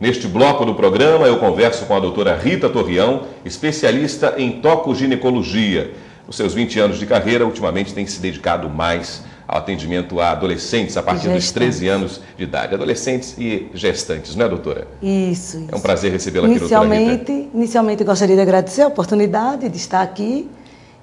Neste bloco do programa, eu converso com a doutora Rita Torrião, especialista em tocoginecologia. Nos seus 20 anos de carreira, ultimamente tem se dedicado mais ao atendimento a adolescentes a partir dos 13 anos de idade. Adolescentes e gestantes, não é, doutora? Isso. É um prazer recebê-la aqui, doutora Rita. Inicialmente, eu gostaria de agradecer a oportunidade de estar aqui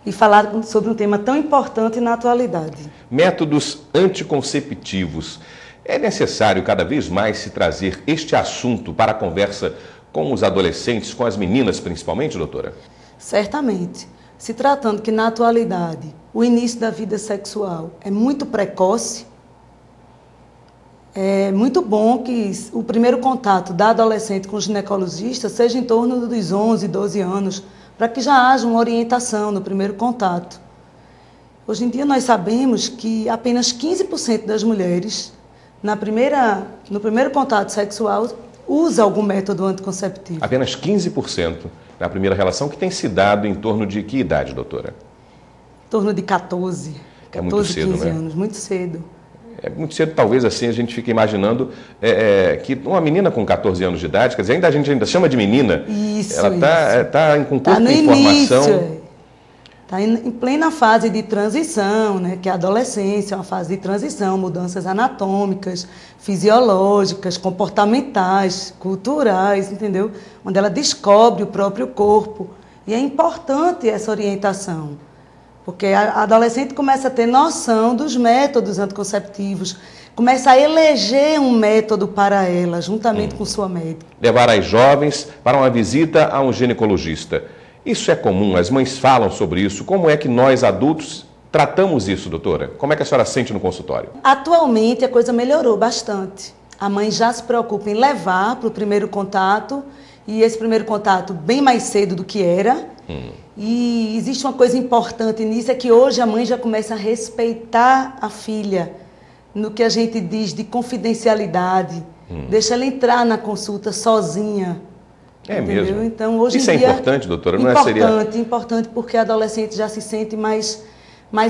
e falar sobre um tema tão importante na atualidade. Métodos anticonceptivos. É necessário cada vez mais se trazer este assunto para a conversa com os adolescentes, com as meninas principalmente, doutora? Certamente. Se tratando que na atualidade o início da vida sexual é muito precoce, é muito bom que o primeiro contato da adolescente com o ginecologista seja em torno dos 11, 12 anos, para que já haja uma orientação no primeiro contato. Hoje em dia nós sabemos que apenas 15% das mulheres no primeiro contato sexual, usa algum método anticonceptivo. Apenas 15% na primeira relação, que tem se dado em torno de que idade, doutora? Em torno de 14, muito cedo, 15 né? anos, muito cedo. É muito cedo, talvez assim a gente fique imaginando que uma menina com 14 anos de idade, quer dizer, a gente ainda chama de menina, isso, ela está com pouca no informação. Início, está em plena fase de transição, né? Que a adolescência é uma fase de transição, mudanças anatômicas, fisiológicas, comportamentais, culturais, entendeu? Onde ela descobre o próprio corpo. E é importante essa orientação, porque a adolescente começa a ter noção dos métodos anticonceptivos, começa a eleger um método para ela, juntamente com sua médica. Levar as jovens para uma visita a um ginecologista. Isso é comum, as mães falam sobre isso. Como é que nós, adultos, tratamos isso, doutora? Como é que a senhora sente no consultório? Atualmente, a coisa melhorou bastante. A mãe já se preocupa em levar para o primeiro contato, e esse primeiro contato bem mais cedo do que era. E existe uma coisa importante nisso, é que hoje a mãe já começa a respeitar a filha, no que a gente diz de confidencialidade. Deixa ela entrar na consulta sozinha. É entendeu? mesmo? Então, hoje isso em dia, é importante, doutora? Não importante, porque a adolescente já se sente mais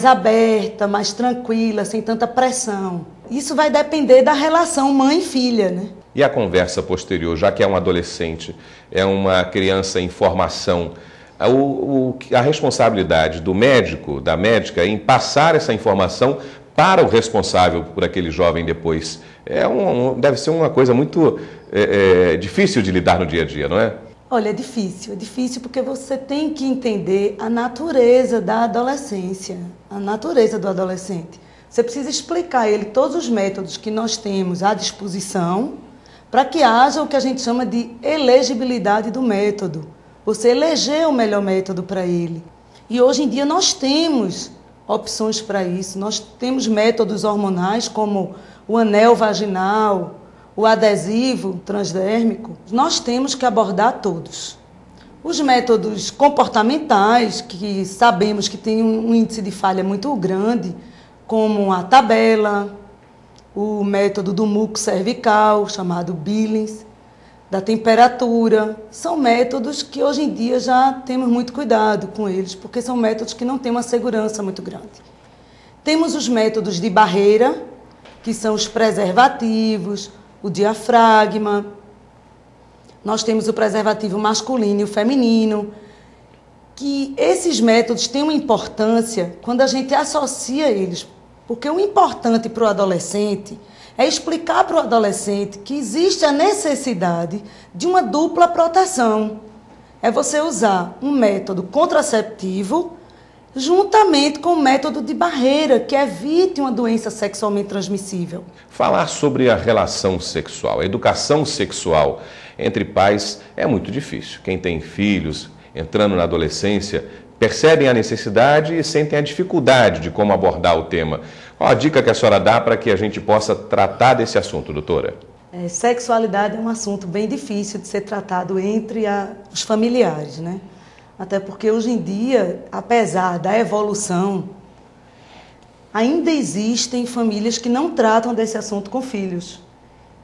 aberta, mais tranquila, sem tanta pressão. Isso vai depender da relação mãe e filha, né? E a conversa posterior, já que é um adolescente, é uma criança em formação, a responsabilidade do médico, da médica, em passar essa informação para o responsável por aquele jovem depois, deve ser uma coisa muito difícil de lidar no dia a dia, não é? Olha, é difícil porque você tem que entender a natureza da adolescência, a natureza do adolescente. Você precisa explicar a ele todos os métodos que nós temos à disposição para que haja o que a gente chama de elegibilidade do método. Você eleger o melhor método para ele. E hoje em dia nós temos opções para isso. Nós temos métodos hormonais como o anel vaginal, o adesivo transdérmico. Nós temos que abordar todos. Os métodos comportamentais, que sabemos que tem um índice de falha muito grande, como a tabela, o método do muco cervical, chamado Billings, da temperatura, são métodos que hoje em dia já temos muito cuidado com eles, porque são métodos que não têm uma segurança muito grande. Temos os métodos de barreira, que são os preservativos, o diafragma. Nós temos o preservativo masculino e o feminino, que esses métodos têm uma importância quando a gente associa eles, porque o importante para o adolescente é explicar para o adolescente que existe a necessidade de uma dupla proteção. É você usar um método contraceptivo juntamente com o método de barreira, que evite uma doença sexualmente transmissível. Falar sobre a relação sexual, a educação sexual entre pais é muito difícil. Quem tem filhos entrando na adolescência percebem a necessidade e sentem a dificuldade de como abordar o tema. Qual a dica que a senhora dá para que a gente possa tratar desse assunto, doutora? Sexualidade é um assunto bem difícil de ser tratado entre os familiares, né? Até porque hoje em dia, apesar da evolução, ainda existem famílias que não tratam desse assunto com filhos.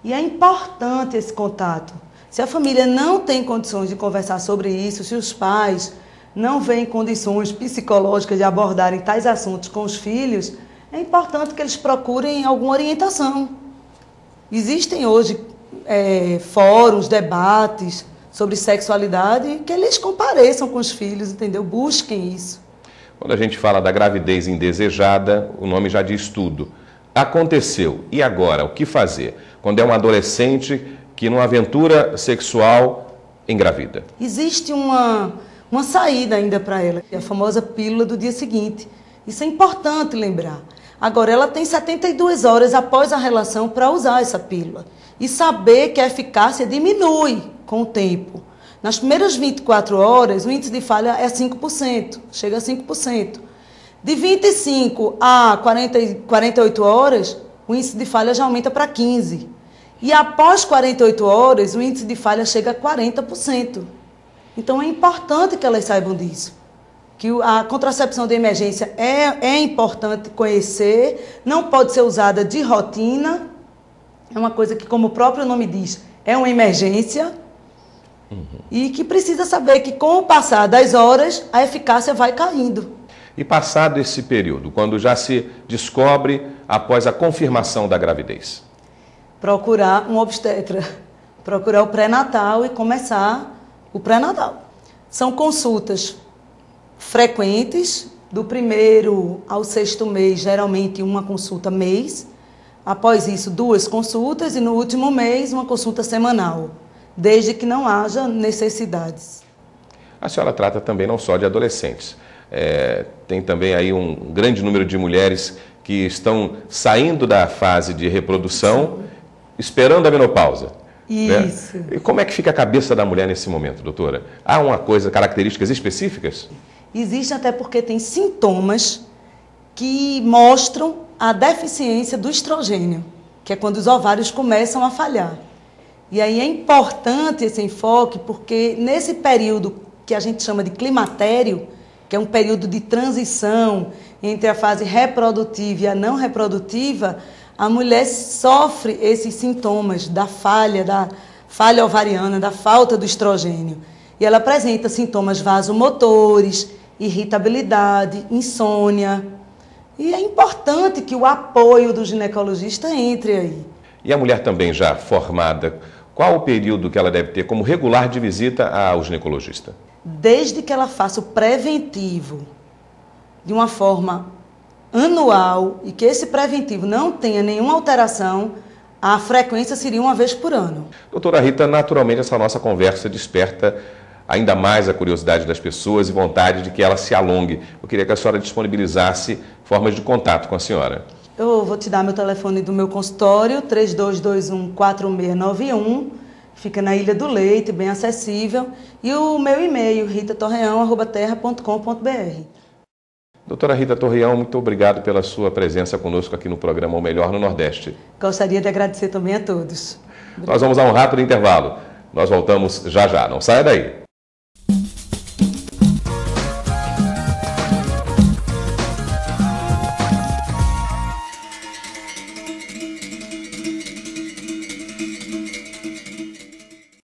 E é importante esse contato. Se a família não tem condições de conversar sobre isso, se os pais não veem condições psicológicas de abordarem tais assuntos com os filhos, é importante que eles procurem alguma orientação. Existem hoje fóruns, debates sobre sexualidade, que eles compareçam com os filhos, entendeu? Busquem isso. Quando a gente fala da gravidez indesejada, o nome já diz tudo. Aconteceu, e agora? O que fazer? Quando é um adolescente que numa aventura sexual engravida. Existe uma saída ainda para ela, a famosa pílula do dia seguinte. Isso é importante lembrar. Agora, ela tem 72 horas após a relação para usar essa pílula. E saber que a eficácia diminui com o tempo. Nas primeiras 24 horas, o índice de falha é 5%, chega a 5%. De 25 a 48 horas, o índice de falha já aumenta para 15%. E após 48 horas, o índice de falha chega a 40%. Então, é importante que elas saibam disso. Que a contracepção de emergência é importante conhecer, não pode ser usada de rotina. É uma coisa que, como o próprio nome diz, é uma emergência. E que precisa saber que, com o passar das horas, a eficácia vai caindo. E passado esse período, quando já se descobre após a confirmação da gravidez? Procurar um obstetra, procurar o pré-natal e começar o pré-natal. São consultas frequentes, do 1º ao 6º mês, geralmente uma consulta mês. Após isso, 2 consultas e no último mês, uma consulta semanal, desde que não haja necessidades. A senhora trata também não só de adolescentes. Tem também aí um grande número de mulheres que estão saindo da fase de reprodução, esperando a menopausa. Isso. Né? E como é que fica a cabeça da mulher nesse momento, doutora? Há características específicas? Existe, até porque tem sintomas que mostram a deficiência do estrogênio, que é quando os ovários começam a falhar. E aí é importante esse enfoque, porque nesse período que a gente chama de climatério, que é um período de transição entre a fase reprodutiva e a não reprodutiva, a mulher sofre esses sintomas da falha ovariana, da falta do estrogênio. E ela apresenta sintomas vasomotores, irritabilidade, insônia. E é importante que o apoio do ginecologista entre aí. E a mulher também já formada, qual o período que ela deve ter como regular de visita ao ginecologista? Desde que ela faça o preventivo de uma forma anual e que esse preventivo não tenha nenhuma alteração, a frequência seria uma vez por ano. Doutora Rita, naturalmente essa nossa conversa desperta ainda mais a curiosidade das pessoas e vontade de que ela se alongue. Eu queria que a senhora disponibilizasse formas de contato com a senhora. Eu vou te dar meu telefone do meu consultório, 3221-4691, fica na Ilha do Leite, bem acessível, e o meu e-mail, ritatorreão@terra.com.br. Doutora Rita Torreão, muito obrigado pela sua presença conosco aqui no programa O Melhor no Nordeste. Gostaria de agradecer também a todos. Nós vamos a um rápido intervalo. Nós voltamos já já, não saia daí.